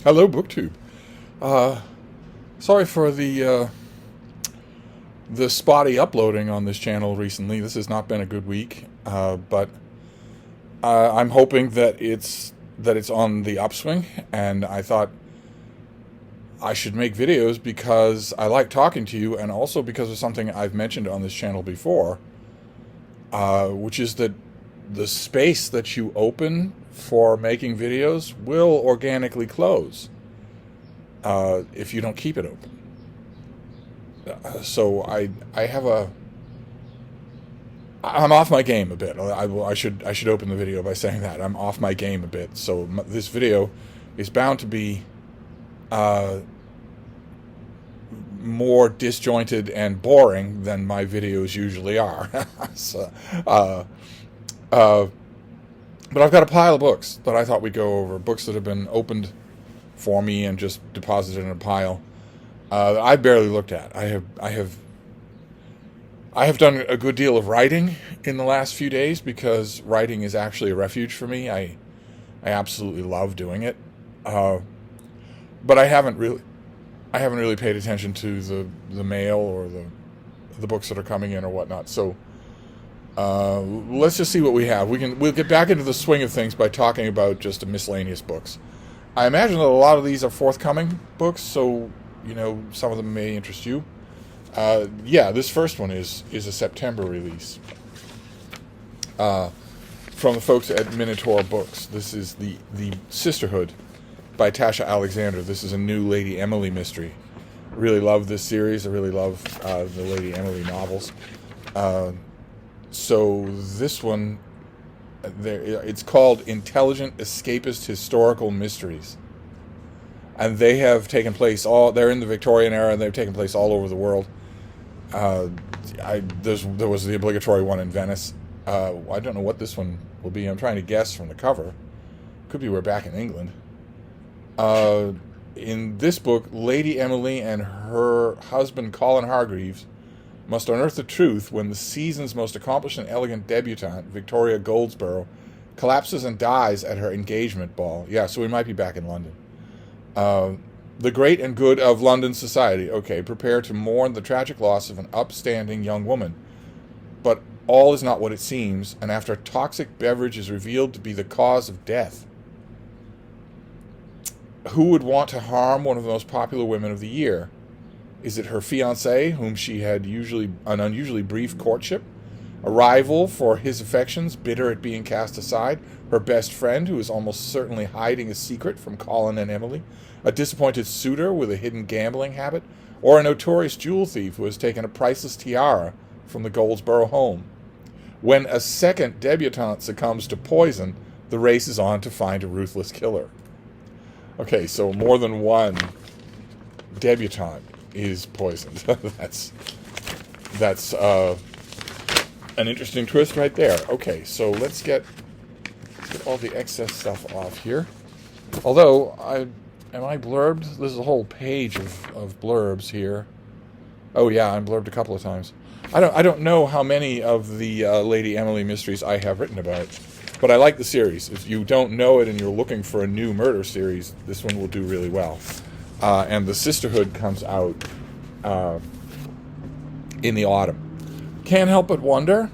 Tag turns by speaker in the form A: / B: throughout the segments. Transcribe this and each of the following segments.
A: Hello, BookTube. Uh, Sorry for the spotty uploading on this channel recently. This has not been a good week, but I'm hoping that it's on the upswing. And I thought I should make videos because I like talking to you, and also because of something I've mentioned on this channel before, which is that the space that you open for making videos will organically close if you don't keep it open. So I have a I'm off my game a bit. I should open the video by saying that I'm off my game a bit. So this video is bound to be uh, more disjointed and boring than my videos usually are. so, uh, uh, but I've got a pile of books that I thought we'd go over. Books that have been opened for me and just deposited in a pile. I barely looked at. I have done a good deal of writing in the last few days because writing is actually a refuge for me. I absolutely love doing it, but I haven't really paid attention to the mail or the books that are coming in or whatnot. So let's just see what we have. We'll get back into the swing of things by talking about just miscellaneous books. I imagine that a lot of these are forthcoming books, so some of them may interest you. Yeah, this first one is a September release from the folks at Minotaur Books. This is the Sisterhood by Tasha Alexander. This is a new Lady Emily mystery. I really love this series. I really love the Lady Emily novels. So this one, it's called Intelligent Escapist Historical Mysteries. And they have taken place they're in the Victorian era, and they've taken place all over the world. There was the obligatory one in Venice. I don't know what this one will be. I'm trying to guess from the cover. Could be we're back in England. In this book, Lady Emily and her husband Colin Hargreaves must unearth the truth when the season's most accomplished and elegant debutante, Victoria Goldsborough, collapses and dies at her engagement ball. Yeah, so we might be back in London. The great and good of London society. Okay, prepare to mourn the tragic loss of an upstanding young woman. But all is not what it seems, and after a toxic beverage is revealed to be the cause of death. Who would want to harm one of the most popular women of the year? Is it her fiancé, whom she had an unusually brief courtship? A rival for his affections, bitter at being cast aside? Her best friend, who is almost certainly hiding a secret from Colin and Emily? A disappointed suitor with a hidden gambling habit? Or a notorious jewel thief who has taken a priceless tiara from the Goldsborough home? When a second debutante succumbs to poison, the race is on to find a ruthless killer. Okay, so more than one debutante is poisoned. that's an interesting twist right there. Okay, so let's get all the excess stuff off here. Although, am I blurbed? There's a whole page of blurbs here. Oh yeah, I'm blurbed a couple of times. I don't know how many of the Lady Emily mysteries I have written about, but I like the series. If you don't know it and you're looking for a new murder series, this one will do really well. And the Sisterhood comes out in the autumn. Can't help but wonder,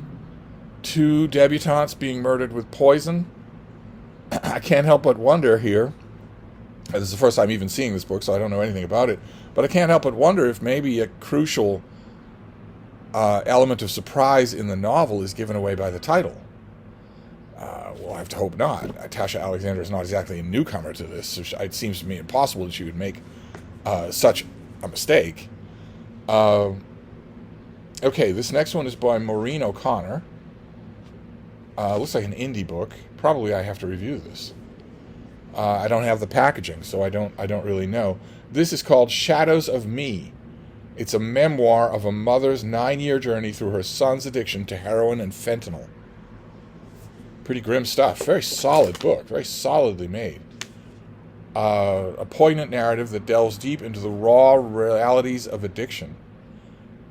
A: two debutantes being murdered with poison. I can't help but wonder here. This is the first time even seeing this book, so I don't know anything about it. But I can't help but wonder if maybe a crucial element of surprise in the novel is given away by the title. Well, I have to hope not. Tasha Alexander is not exactly a newcomer to this, so it seems to me impossible that she would make such a mistake. Okay, this next one is by Maureen O'Connor. Looks like an indie book. Probably I have to review this. I don't have the packaging, so I don't really know. This is called Shadows of Me. It's a memoir of a mother's 9-year journey through her son's addiction to heroin and fentanyl. Pretty grim stuff. Very solid book. Very solidly made. A poignant narrative that delves deep into the raw realities of addiction.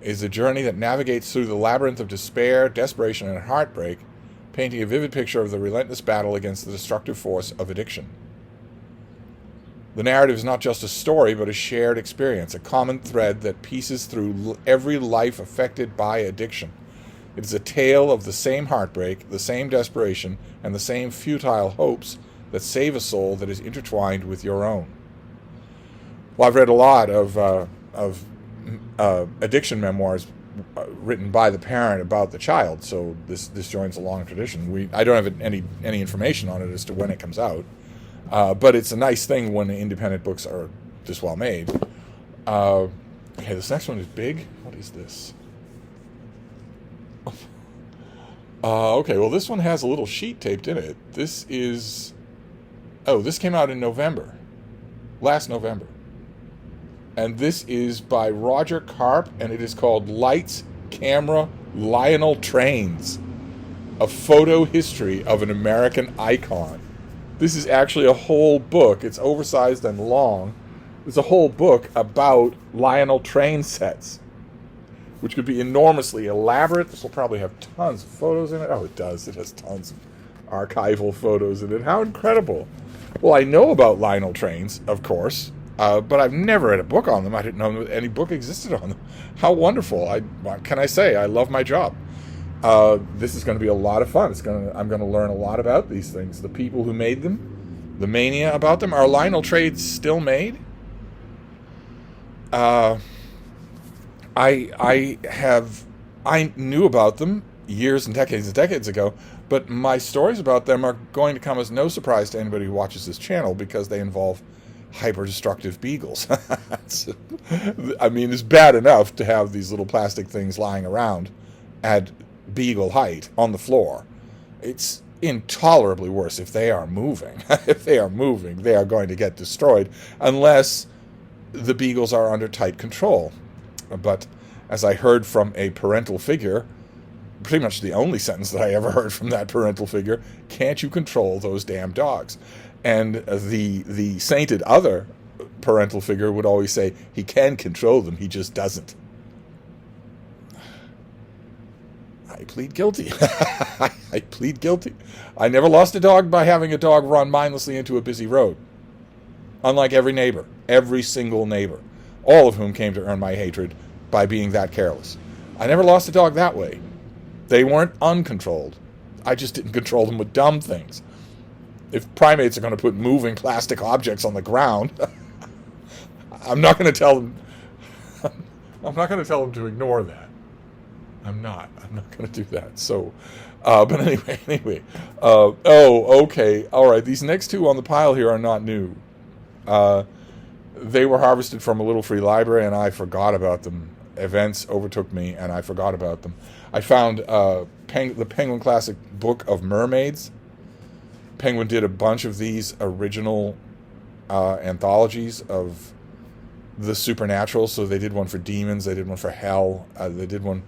A: Is a journey that navigates through the labyrinth of despair, desperation, and heartbreak, painting a vivid picture of the relentless battle against the destructive force of addiction. The narrative is not just a story, but a shared experience, a common thread that pieces through every life affected by addiction. It is a tale of the same heartbreak, the same desperation, and the same futile hopes that save a soul that is intertwined with your own. Well, I've read a lot of addiction memoirs written by the parent about the child, so this joins a long tradition. I don't have any information on it as to when it comes out, but it's a nice thing when independent books are this well made. Okay, this next one is big. What is this? Okay, well, this one has a little sheet taped in it. This came out in November, last November. And this is by Roger Karp, and it is called Lights, Camera, Lionel Trains, a photo history of an American icon. This is actually a whole book. It's oversized and long. It's a whole book about Lionel train sets, which could be enormously elaborate. This will probably have tons of photos in it. Oh, it does. It has tons of archival photos in it. How incredible. Well, I know about Lionel trains, of course. But I've never read a book on them. I didn't know any book existed on them. How wonderful. What can I say? I love my job. This is going to be a lot of fun. I'm going to learn a lot about these things. The people who made them, the mania about them. Are Lionel trains still made? I knew about them years and decades ago, but my stories about them are going to come as no surprise to anybody who watches this channel because they involve hyper-destructive beagles. I mean, it's bad enough to have these little plastic things lying around at beagle height on the floor. It's intolerably worse if they are moving. If they are moving, they are going to get destroyed unless the beagles are under tight control. But as I heard from a parental figure, pretty much the only sentence that I ever heard from that parental figure, can't you control those damn dogs? And the sainted other parental figure would always say, he can control them, he just doesn't. I plead guilty. I plead guilty. I never lost a dog by having a dog run mindlessly into a busy road. Unlike every single neighbor, all of whom came to earn my hatred by being that careless. I never lost a dog that way. They weren't uncontrolled. I just didn't control them with dumb things. If primates are going to put moving plastic objects on the ground, I'm not going to tell them. I'm not going to tell them to ignore that. I'm not going to do that. So, but anyway. Okay. All right. These next two on the pile here are not new. They were harvested from a little free library, and I forgot about them. Events overtook me, and I forgot about them. I found the Penguin Classic Book of Mermaids. Penguin did a bunch of these original anthologies of the supernatural. So they did one for demons, they did one for hell, they did one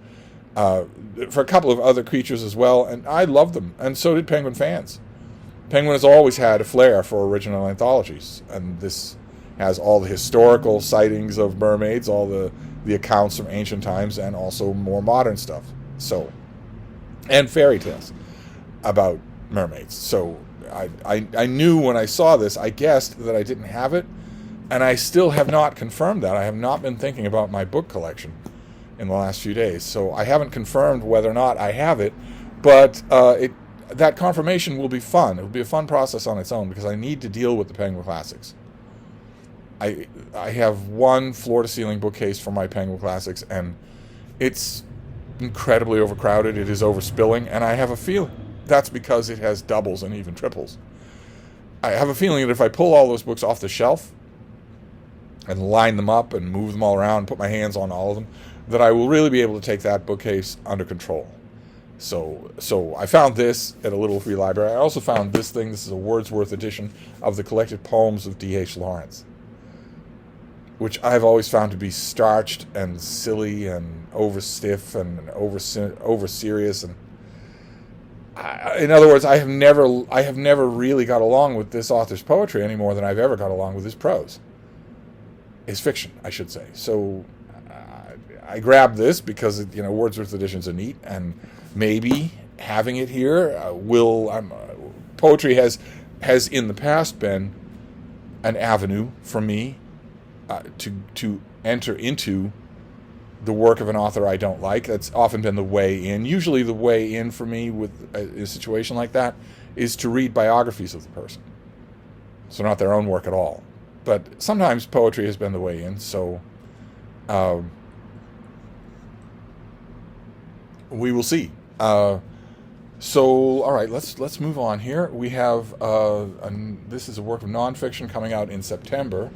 A: for a couple of other creatures as well, and I loved them, and so did Penguin fans. Penguin has always had a flair for original anthologies, and this has all the historical sightings of mermaids, all the accounts from ancient times, and also more modern stuff. So, and fairy tales about mermaids. So I knew when I saw this, I guessed that I didn't have it, and I still have not confirmed that. I have not been thinking about my book collection in the last few days, so I haven't confirmed whether or not I have it, but that confirmation will be fun. It will be a fun process on its own, because I need to deal with the Penguin Classics. I have one floor-to-ceiling bookcase for my Penguin Classics, and it's incredibly overcrowded. It is overspilling, and I have a feeling that's because it has doubles and even triples. I have a feeling that if I pull all those books off the shelf and line them up and move them all around, put my hands on all of them, that I will really be able to take that bookcase under control. So I found this at a little free library. I also found this thing. This is a Wordsworth edition of the collected poems of D.H. Lawrence, which I've always found to be starched and silly and over-stiff and over-serious. And in other words, I have never really got along with this author's poetry any more than I've ever got along with his prose. His fiction, I should say. So I grabbed this because Wordsworth editions are neat, and maybe having it here poetry has in the past been an avenue for me to enter into the work of an author I don't like. That's often been the way in. Usually the way in for me with a situation like that is to read biographies of the person. So not their own work at all. But sometimes poetry has been the way in, so we will see. So, all right, let's move on here. We have this is a work of nonfiction coming out in September.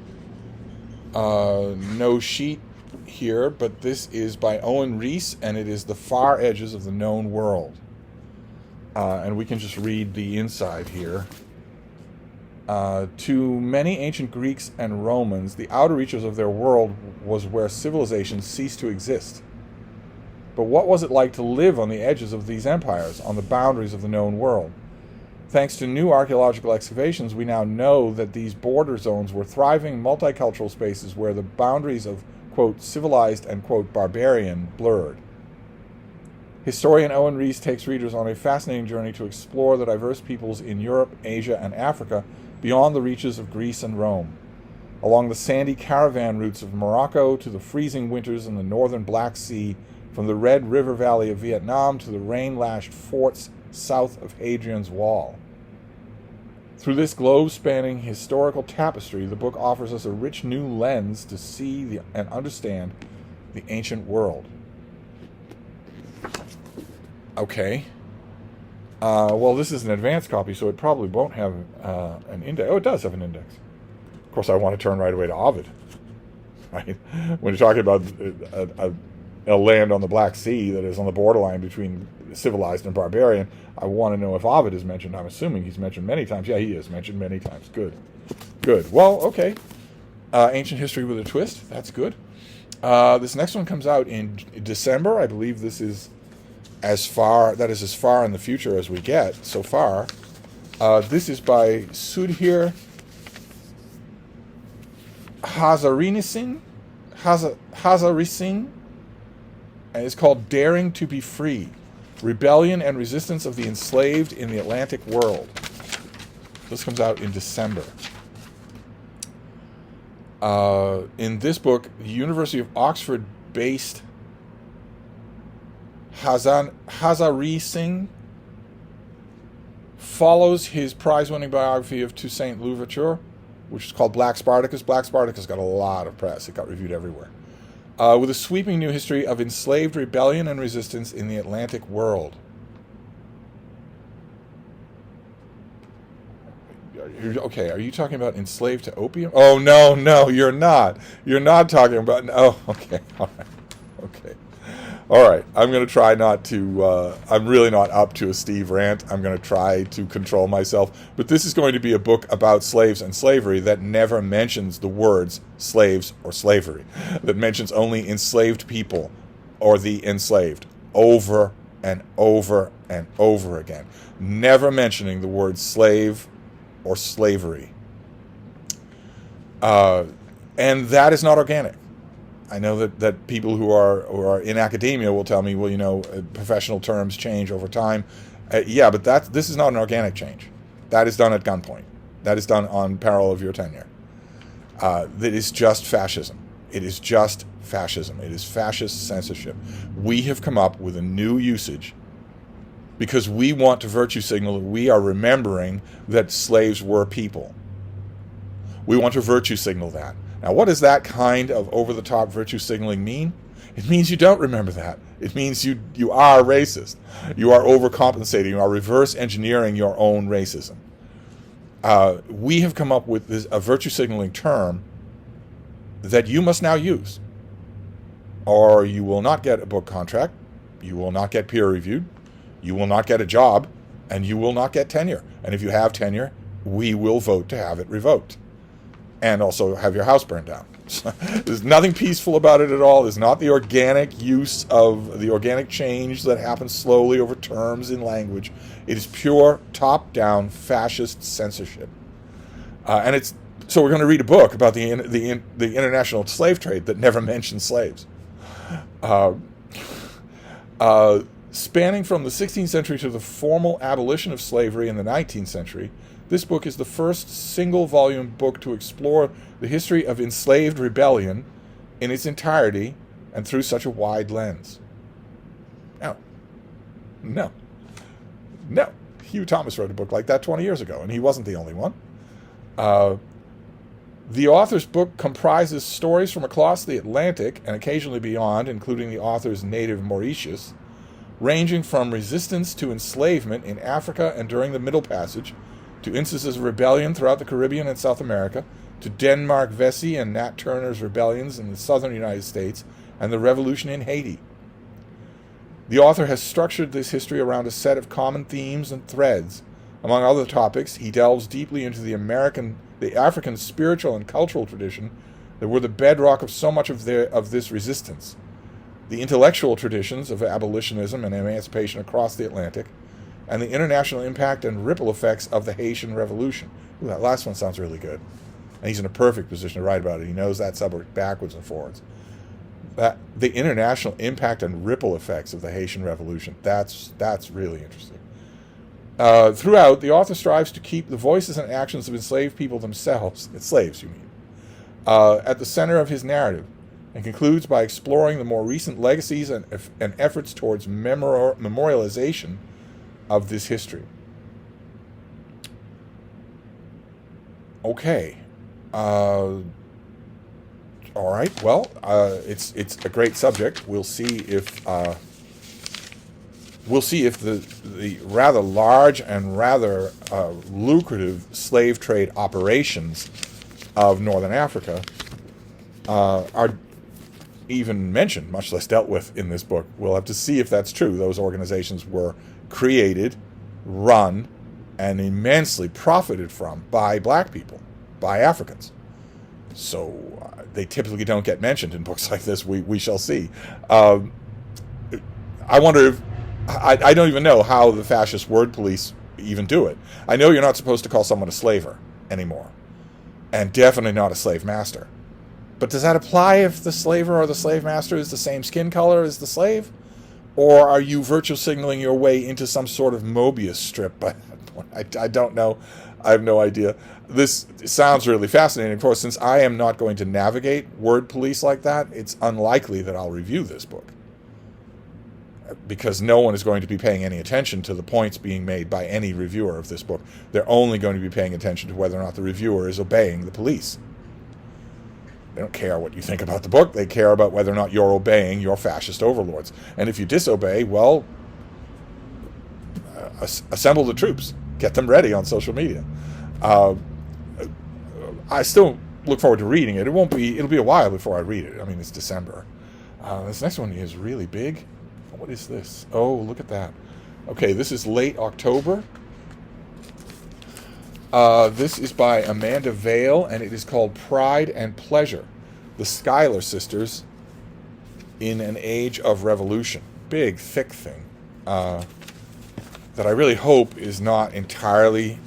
A: No sheet here, but this is by Owen Reese, and it is The Far Edges of the Known World. And we can just read the inside here. To many ancient Greeks and Romans, the outer reaches of their world was where civilization ceased to exist. But what was it like to live on the edges of these empires, on the boundaries of the known world? Thanks to new archaeological excavations, we now know that these border zones were thriving multicultural spaces where the boundaries of, quote, civilized and, quote, barbarian blurred. Historian Owen Reese takes readers on a fascinating journey to explore the diverse peoples in Europe, Asia, and Africa beyond the reaches of Greece and Rome. Along the sandy caravan routes of Morocco to the freezing winters in the northern Black Sea, from the Red River Valley of Vietnam to the rain-lashed forts south of Hadrian's Wall. Through this globe-spanning historical tapestry, the book offers us a rich new lens to see and understand the ancient world. Okay. Well, this is an advanced copy, so it probably won't have an index. Oh, it does have an index. Of course, I want to turn right away to Ovid. Right? When you're talking about a land on the Black Sea that is on the borderline between civilized and barbarian, I want to know if Ovid is mentioned. I'm assuming he's mentioned many times. Yeah, he is mentioned many times. Good. Good. Well, okay. Ancient history with a twist. That's good. This next one comes out in December. I believe this is as far in the future as we get so far. This is by Sudhir Hazarisin, and it's called Daring to be Free, Rebellion and Resistance of the Enslaved in the Atlantic World. This comes out in December. In this book, the University of Oxford-based Hazari Singh follows his prize-winning biography of Toussaint Louverture, which is called Black Spartacus. Black Spartacus got a lot of press. It got reviewed everywhere. With a sweeping new history of enslaved rebellion and resistance in the Atlantic world. Okay, are you talking about enslaved to opium? Oh, no, you're not. You're not talking about... Oh, okay, all right. Okay. All right, I'm going to try not to... I'm really not up to a Steve rant. I'm going to try to control myself. But this is going to be a book about slaves and slavery that never mentions the words slaves or slavery. That mentions only enslaved people or the enslaved over and over and over again. Never mentioning the word slave or slavery. And that is not organic. I know that people who are in academia will tell me, well, professional terms change over time. Yeah, but this is not an organic change. That is done at gunpoint. That is done on peril of your tenure. That is just fascism. It is just fascism. It is fascist censorship. We have come up with a new usage because we want to virtue signal that we are remembering that slaves were people. We want to virtue signal that. Now, what does that kind of over-the-top virtue signaling mean? It means you don't remember that. It means you are racist. You are overcompensating. You are reverse engineering your own racism. We have come up with a virtue signaling term that you must now use, or you will not get a book contract, you will not get peer reviewed, you will not get a job, and you will not get tenure. And if you have tenure, we will vote to have it revoked. And also have your house burned down. There's nothing peaceful about it at all. There's not the organic use of the organic change that happens slowly over terms in language. It is pure top-down fascist censorship. So we're going to read a book about the international slave trade that never mentions slaves. Spanning from the 16th century to the formal abolition of slavery in the 19th century, This book is the first single-volume book to explore the history of enslaved rebellion in its entirety and through such a wide lens. No. Hugh Thomas wrote a book like that 20 years ago, and he wasn't the only one. The author's book comprises stories from across the Atlantic and occasionally beyond, including the author's native Mauritius, ranging from resistance to enslavement in Africa and during the Middle Passage, to instances of rebellion throughout the Caribbean and South America, to Denmark Vesey and Nat Turner's rebellions in the southern United States, and the revolution in Haiti. The author has structured this history around a set of common themes and threads. Among other topics, he delves deeply into the African spiritual and cultural tradition that were the bedrock of so much of this resistance, the intellectual traditions of abolitionism and emancipation across the Atlantic, and the international impact and ripple effects of the Haitian Revolution. Ooh, that last one sounds really good. And he's in a perfect position to write about it. He knows that subject backwards and forwards. The international impact and ripple effects of the Haitian Revolution, that's really interesting. Throughout, the author strives to keep the voices and actions of enslaved people themselves, slaves you mean, at the center of his narrative, and concludes by exploring the more recent legacies and efforts towards memorialization of this history. Okay. All right. Well, it's a great subject. We'll see if the rather large and rather lucrative slave trade operations of Northern Africa are even mentioned, much less dealt with in this book. We'll have to see if that's true. Those organizations were created, run, and immensely profited from by black people, by Africans. So they typically don't get mentioned in books like this. We shall see. I wonder if... I don't even know how the fascist word police even do it. I know you're not supposed to call someone a slaver anymore. And definitely not a slave master. But does that apply if the slaver or the slave master is the same skin color as the slave? Or are you virtue signaling your way into some sort of Mobius strip by that point? I don't know. I have no idea. This sounds really fascinating. Of course, since I am not going to navigate word police like that, it's unlikely that I'll review this book. Because no one is going to be paying any attention to the points being made by any reviewer of this book. They're only going to be paying attention to whether or not the reviewer is obeying the police. They don't care what you think about the book. They care about whether or not you're obeying your fascist overlords. And if you disobey, well, assemble the troops. Get them ready on social media. I still look forward to reading it. It'll be a while before I read it. I mean, it's December. This next one is really big. What is this? Oh, look at that. Okay, this is late October. This is by Amanda Vale, and it is called Pride and Pleasure, the Schuyler Sisters in an Age of Revolution. Big, thick thing that I really hope is not entirely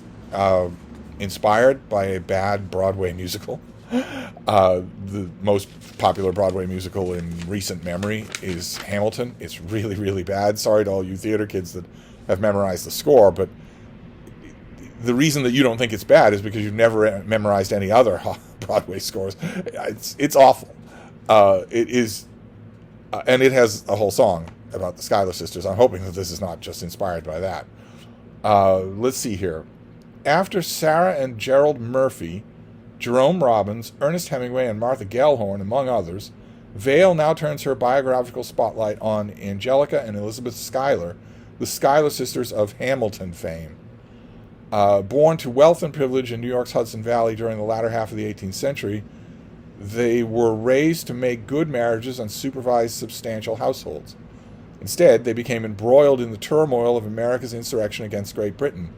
A: inspired by a bad Broadway musical. The most popular Broadway musical in recent memory is Hamilton. It's really, really bad. Sorry to all you theater kids that have memorized the score, but the reason that you don't think it's bad is because you've never memorized any other Broadway scores. It's awful. It is, and it has a whole song about the Schuyler Sisters. I'm hoping that this is not just inspired by that. Let's see here. After Sarah and Gerald Murphy, Jerome Robbins, Ernest Hemingway, and Martha Gellhorn, among others, Vale now turns her biographical spotlight on Angelica and Elizabeth Schuyler, the Schuyler sisters of Hamilton fame. Born to wealth and privilege in New York's Hudson Valley during the latter half of the 18th century, they were raised to make good marriages and supervise substantial households. Instead, they became embroiled in the turmoil of America's insurrection against Great Britain,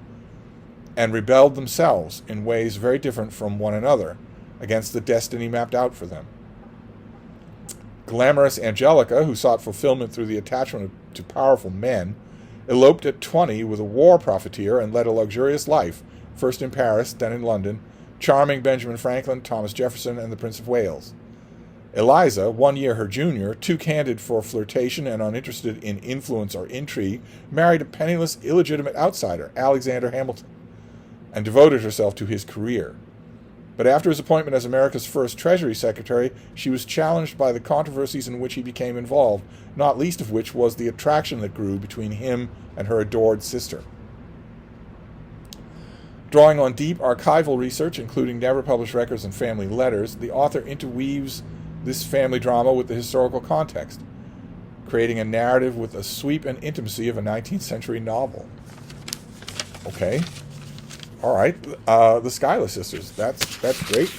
A: and rebelled themselves in ways very different from one another against the destiny mapped out for them. Glamorous Angelica, who sought fulfillment through the attachment to powerful men, eloped at 20 with a war profiteer and led a luxurious life, first in Paris, then in London, charming Benjamin Franklin, Thomas Jefferson, and the Prince of Wales. Eliza, 1 year her junior, too candid for flirtation and uninterested in influence or intrigue, married a penniless, illegitimate outsider, Alexander Hamilton. and devoted herself to his career. But after his appointment as America's first Treasury Secretary, she was challenged by the controversies in which he became involved, not least of which was the attraction that grew between him and her adored sister. Drawing on deep archival research, including never-published records and family letters, the author interweaves this family drama with the historical context, creating a narrative with the sweep and intimacy of a 19th century novel. Okay. All right, the Schuyler sisters. That's great.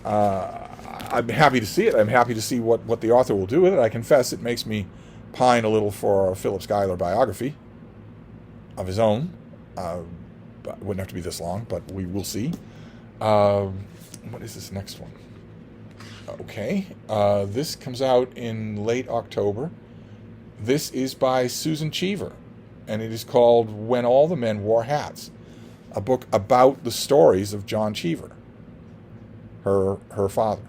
A: I'm happy to see it. I'm happy to see what the author will do with it. I confess it makes me pine a little for a Philip Schuyler biography of his own. But it wouldn't have to be this long, but we will see. What is this next one? Okay, this comes out in late October. This is by Susan Cheever, and it is called When All the Men Wore Hats, a book about the stories of John Cheever, her father,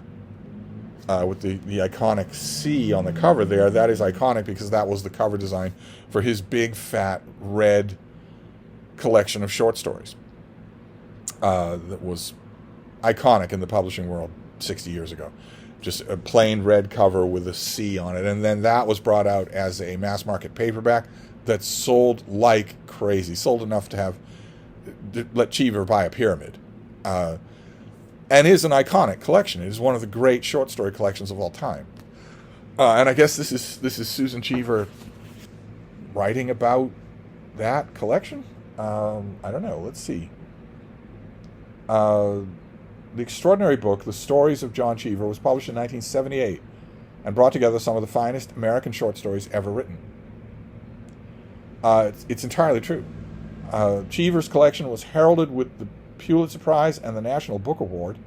A: with the iconic C on the cover there. That is iconic because that was the cover design for his big, fat, red collection of short stories that was iconic in the publishing world 60 years ago. Just a plain red cover with a C on it. And then that was brought out as a mass market paperback that sold like crazy. Sold enough to let Cheever buy a pyramid. And is an iconic collection. It is one of the great short story collections of all time. And I guess this is Susan Cheever writing about that collection? I don't know. Let's see. The extraordinary book, The Stories of John Cheever, was published in 1978 and brought together some of the finest American short stories ever written. It's entirely true. Cheever's collection was heralded with the Pulitzer Prize and the National Book Award,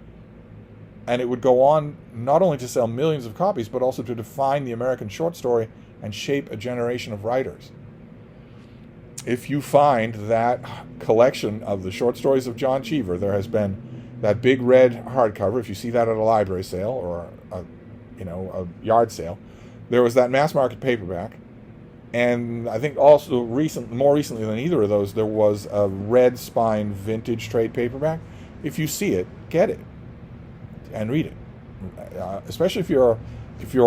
A: and it would go on not only to sell millions of copies, but also to define the American short story and shape a generation of writers. If you find that collection of the short stories of John Cheever, there has been that big red hardcover. If you see that at a library sale or a yard sale, there was that mass market paperback, and I think also more recently than either of those, there was a red spine vintage trade paperback. If you see it, get it and read it. Especially if you're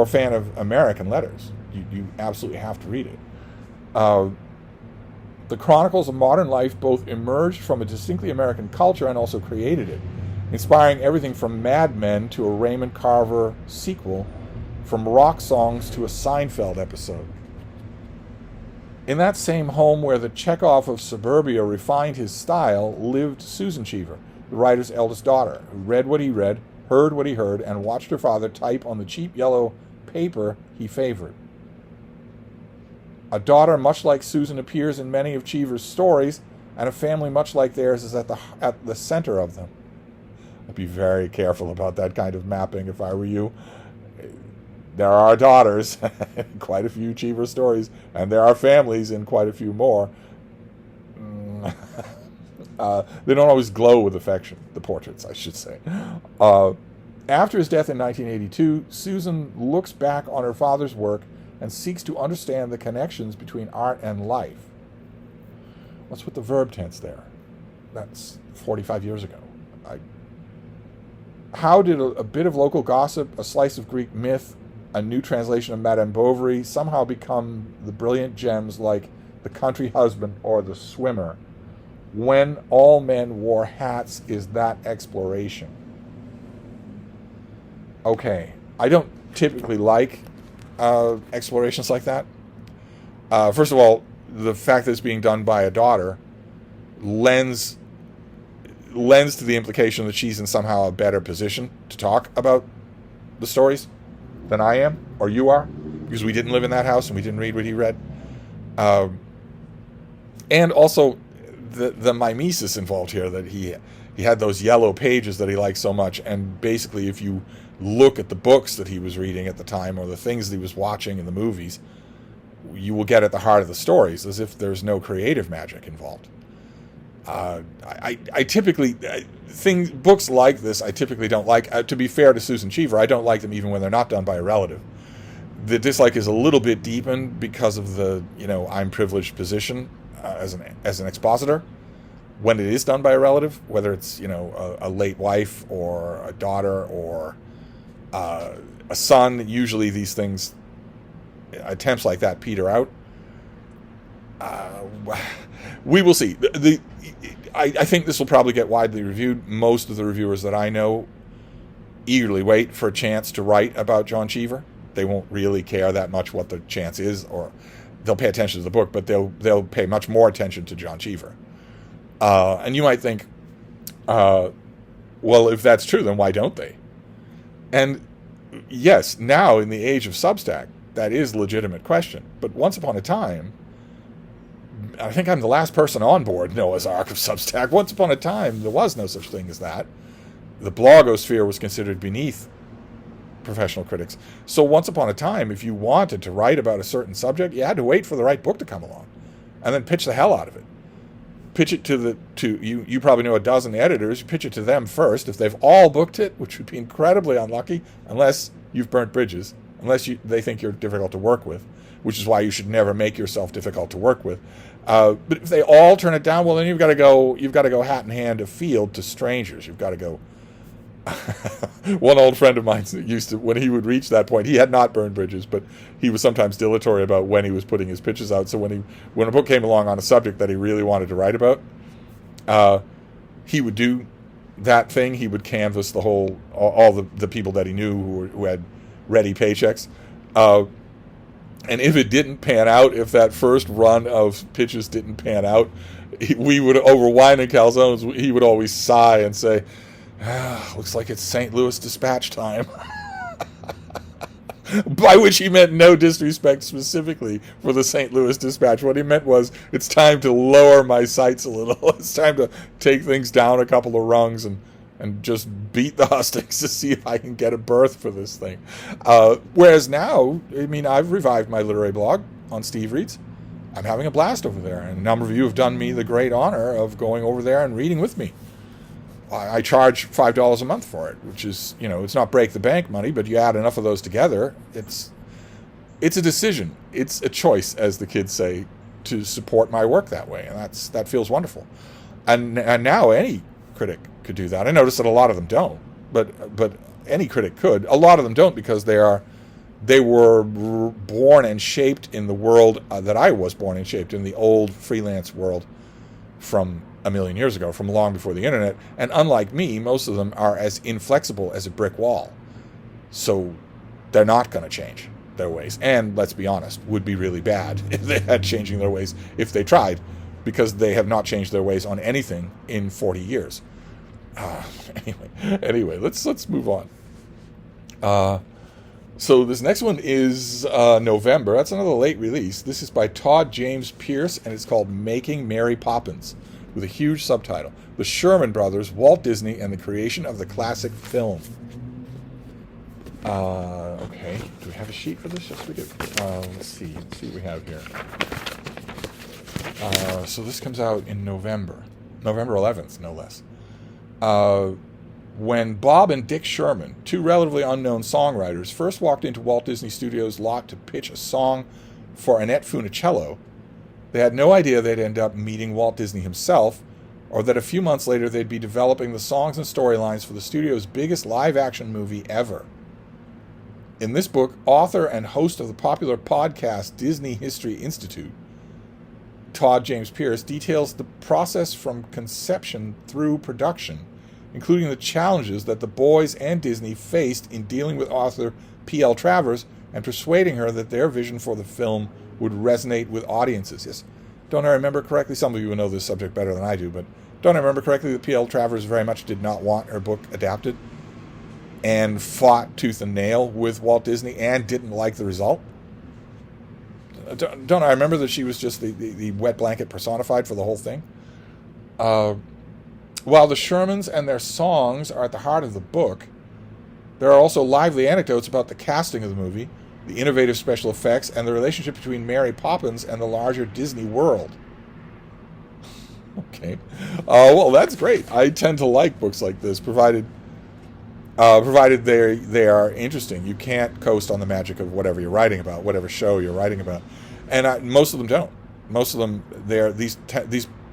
A: a fan of American letters, you absolutely have to read it. The chronicles of modern life both emerged from a distinctly American culture and also created it, inspiring everything from Mad Men to a Raymond Carver sequel, from rock songs to a Seinfeld episode. In that same home where the Chekhov of suburbia refined his style lived Susan Cheever, the writer's eldest daughter, who read what he read, heard what he heard, and watched her father type on the cheap yellow paper he favored. A daughter much like Susan appears in many of Cheever's stories, and a family much like theirs is at the center of them. I'd be very careful about that kind of mapping if I were you. There are daughters in quite a few Cheever stories, and there are families in quite a few more. They don't always glow with affection, the portraits, I should say. After his death in 1982, Susan looks back on her father's work and seeks to understand the connections between art and life. Let's put the verb tense there. That's 45 years ago. How did a bit of local gossip, a slice of Greek myth, a new translation of Madame Bovary somehow become the brilliant gems like The Country Husband or The Swimmer? When All Men Wore Hats is that exploration. Okay, I don't typically like explorations like that. First of all, the fact that it's being done by a daughter lends to the implication that she's in somehow a better position to talk about the stories than I am, or you are, because we didn't live in that house and we didn't read what he read. And also the mimesis involved here, that he had those yellow pages that he liked so much, and basically if you look at the books that he was reading at the time or the things that he was watching in the movies, you will get at the heart of the stories, as if there's no creative magic involved. I typically books like this I typically don't like. To be fair to Susan Cheever, I don't like them even when they're not done by a relative. The dislike is a little bit deepened because of the I'm privileged position as an expositor. when it is done by a relative, whether it's, a late wife or a daughter or a son, usually these things, attempts like that, peter out. We will see. I think this will probably get widely reviewed. Most of the reviewers that I know eagerly wait for a chance to write about John Cheever. They won't really care that much what the chance is, or they'll pay attention to the book, but they'll pay much more attention to John Cheever. And you might think, well, if that's true, then why don't they? And yes, now in the age of Substack, that is a legitimate question. But once upon a time, I think I'm the last person on board Noah's Ark of Substack. Once upon a time, there was no such thing as that. The blogosphere was considered beneath professional critics. So once upon a time, if you wanted to write about a certain subject, you had to wait for the right book to come along and then pitch the hell out of it. Pitch it to you probably know a dozen editors. You pitch it to them first. If they've all booked it, which would be incredibly unlucky, unless you've burnt bridges, unless they think you're difficult to work with, which is why you should never make yourself difficult to work with. But if they all turn it down, well, then you've got to go hat in hand afield to strangers. You've got to go. One old friend of mine used to, when he would reach that point, he had not burned bridges, but he was sometimes dilatory about when he was putting his pitches out. So when a book came along on a subject that he really wanted to write about, he would do that thing. He would canvass all the people that he knew who had ready paychecks. And if it didn't pan out, if that first run of pitches didn't pan out, we would, over wine and calzones, he would always sigh and say, looks like it's St. Louis Dispatch time. By which he meant no disrespect specifically for the St. Louis Dispatch. What he meant was, it's time to lower my sights a little. It's time to take things down a couple of rungs and just beat the hustings to see if I can get a berth for this thing. Whereas now, I've revived my literary blog on Steve Reads. I'm having a blast over there, and a number of you have done me the great honor of going over there and reading with me. I charge $5 a month for it, which is, it's not break the bank money, but you add enough of those together, it's a decision. It's a choice, as the kids say, to support my work that way, and that feels wonderful. And now any critic could do that. I notice that a lot of them don't, but any critic could. A lot of them don't because they were born and shaped in the world that I was born and shaped in, the old freelance world from a million years ago, from long before the internet. And unlike me, most of them are as inflexible as a brick wall. So they're not going to change their ways. And let's be honest, would be really bad if they had changing their ways if they tried, because they have not changed their ways on anything in 40 years. Anyway, let's move on. So this next one is November. That's another late release. This is by Todd James Pierce, and it's called Making Mary Poppins, with a huge subtitle: The Sherman Brothers, Walt Disney, and the Creation of the Classic Film. Okay, do we have a sheet for this? Yes, we do. Let's see what we have here. So this comes out in November 11th, no less. When Bob and Dick Sherman, two relatively unknown songwriters, first walked into Walt Disney Studios' lot to pitch a song for Annette Funicello, they had no idea they'd end up meeting Walt Disney himself, or that a few months later they'd be developing the songs and storylines for the studio's biggest live-action movie ever. In this book, author and host of the popular podcast Disney History Institute, Todd James Pierce details the process from conception through production, including the challenges that the boys and Disney faced in dealing with author P.L. Travers and persuading her that their vision for the film would resonate with audiences. Yes, don't I remember correctly? Some of you will know this subject better than I do, but don't I remember correctly that P.L. Travers very much did not want her book adapted and fought tooth and nail with Walt Disney and didn't like the result? Don't I remember that she was just the wet blanket personified for the whole thing? While the Shermans and their songs are at the heart of the book, there are also lively anecdotes about the casting of the movie, the innovative special effects, and the relationship between Mary Poppins and the larger Disney world. Okay. Well, that's great. I tend to like books like this, provided they are interesting. You can't coast on the magic of whatever you're writing about, whatever show you're writing about. And most of them don't. Most of them, these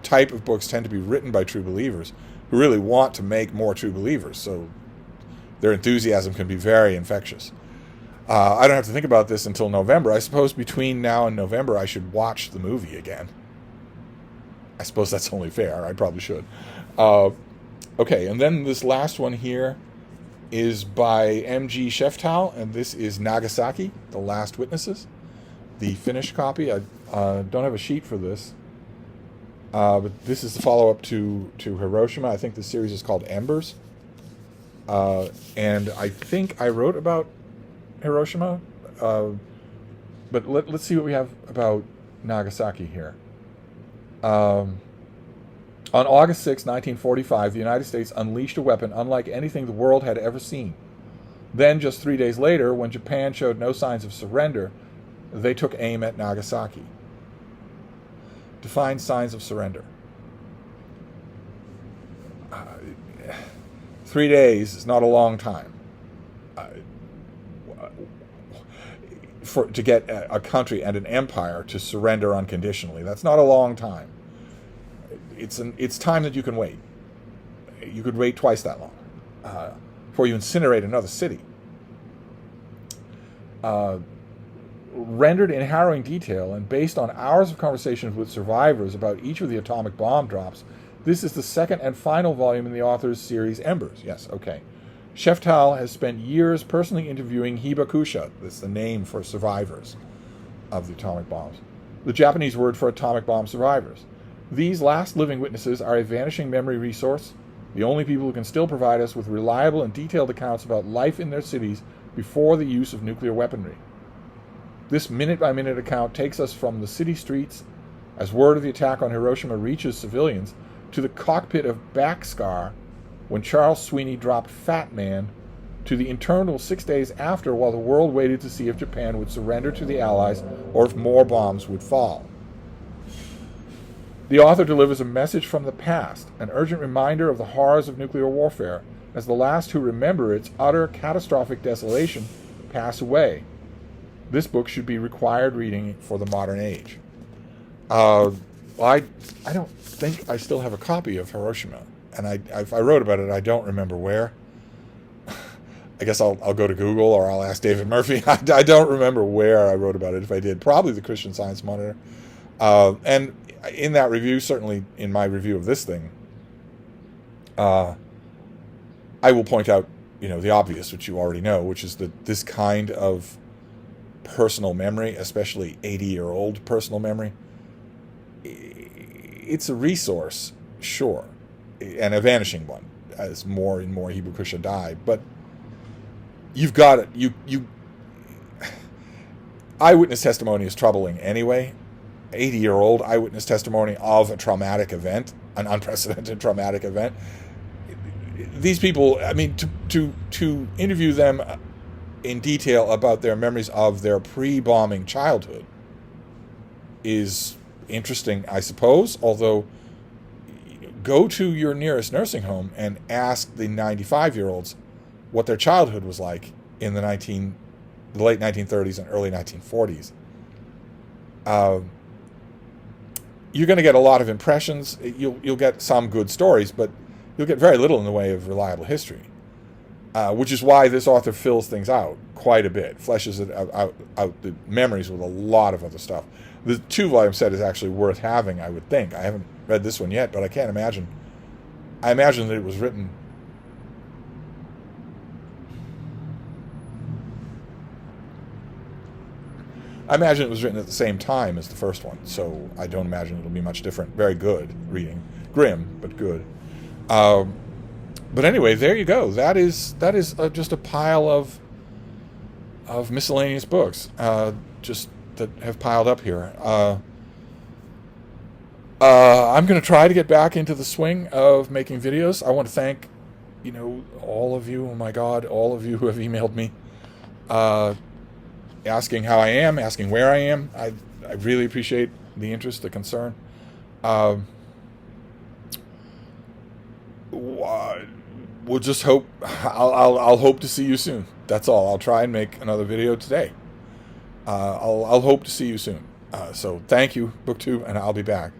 A: type of books tend to be written by true believers who really want to make more true believers. So their enthusiasm can be very infectious. I don't have to think about this until November. I suppose between now and November, I should watch the movie again. I suppose that's only fair. I probably should. Okay, and then this last one here is by M.G. Sheftal, and this is Nagasaki, The Last Witnesses. The finished copy. I don't have a sheet for this. But this is the follow-up to Hiroshima. I think the series is called Embers. And I think I wrote about Hiroshima. But let's see what we have about Nagasaki here. On August 6, 1945, the United States unleashed a weapon unlike anything the world had ever seen. Then, just 3 days later, when Japan showed no signs of surrender, they took aim at Nagasaki. Define signs of surrender. 3 days is not a long time to get a country and an empire to surrender unconditionally. That's not a long time. It's time that you can wait. You could wait twice that long before you incinerate another city. Rendered in harrowing detail and based on hours of conversations with survivors about each of the atomic bomb drops, this is the second and final volume in the author's series Embers. Yes, okay. Sheftal has spent years personally interviewing hibakusha, that's the name for survivors of the atomic bombs, the Japanese word for atomic bomb survivors. These last living witnesses are a vanishing memory resource, the only people who can still provide us with reliable and detailed accounts about life in their cities before the use of nuclear weaponry. This minute-by-minute account takes us from the city streets, as word of the attack on Hiroshima reaches civilians, to the cockpit of Backscar when Charles Sweeney dropped Fat Man, to the internal 6 days after while the world waited to see if Japan would surrender to the Allies or if more bombs would fall. The author delivers a message from the past, an urgent reminder of the horrors of nuclear warfare, as the last who remember its utter catastrophic desolation pass away. This book should be required reading for the modern age. I don't think I still have a copy of Hiroshima, and if I wrote about it, I don't remember where. I guess I'll go to Google or I'll ask David Murphy. I don't remember where I wrote about it. If I did, probably the Christian Science Monitor. And in that review, certainly in my review of this thing, I will point out, the obvious, which you already know, which is that this kind of personal memory, especially 80-year-old personal memory, it's a resource, sure, and a vanishing one, as more and more hibakusha die. But you've got it. You eyewitness testimony is troubling anyway. 80-year-old eyewitness testimony of a traumatic event, an unprecedented traumatic event. These people, I mean, to interview them in detail about their memories of their pre-bombing childhood is interesting, I suppose, although go to your nearest nursing home and ask the 95-year-olds what their childhood was like in the late 1930s and early 1940s. You're going to get a lot of impressions. You'll get some good stories, but you'll get very little in the way of reliable history, which is why this author fills things out quite a bit, fleshes it out the memories with a lot of other stuff. The 2-volume set is actually worth having, I would think. I haven't read this one yet, but I can't imagine. I imagine that it was written at the same time as the first one, so I don't imagine it'll be much different. Very good reading. Grim, but good. But anyway, there you go. That is just a pile of miscellaneous books just that have piled up here. I'm going to try to get back into the swing of making videos. I want to thank, all of you. Oh my God, all of you who have emailed me, asking how I am, asking where I am. I really appreciate the interest, the concern. We'll just hope. I'll hope to see you soon. That's all. I'll try and make another video today. I'll hope to see you soon. So thank you, BookTube, and I'll be back.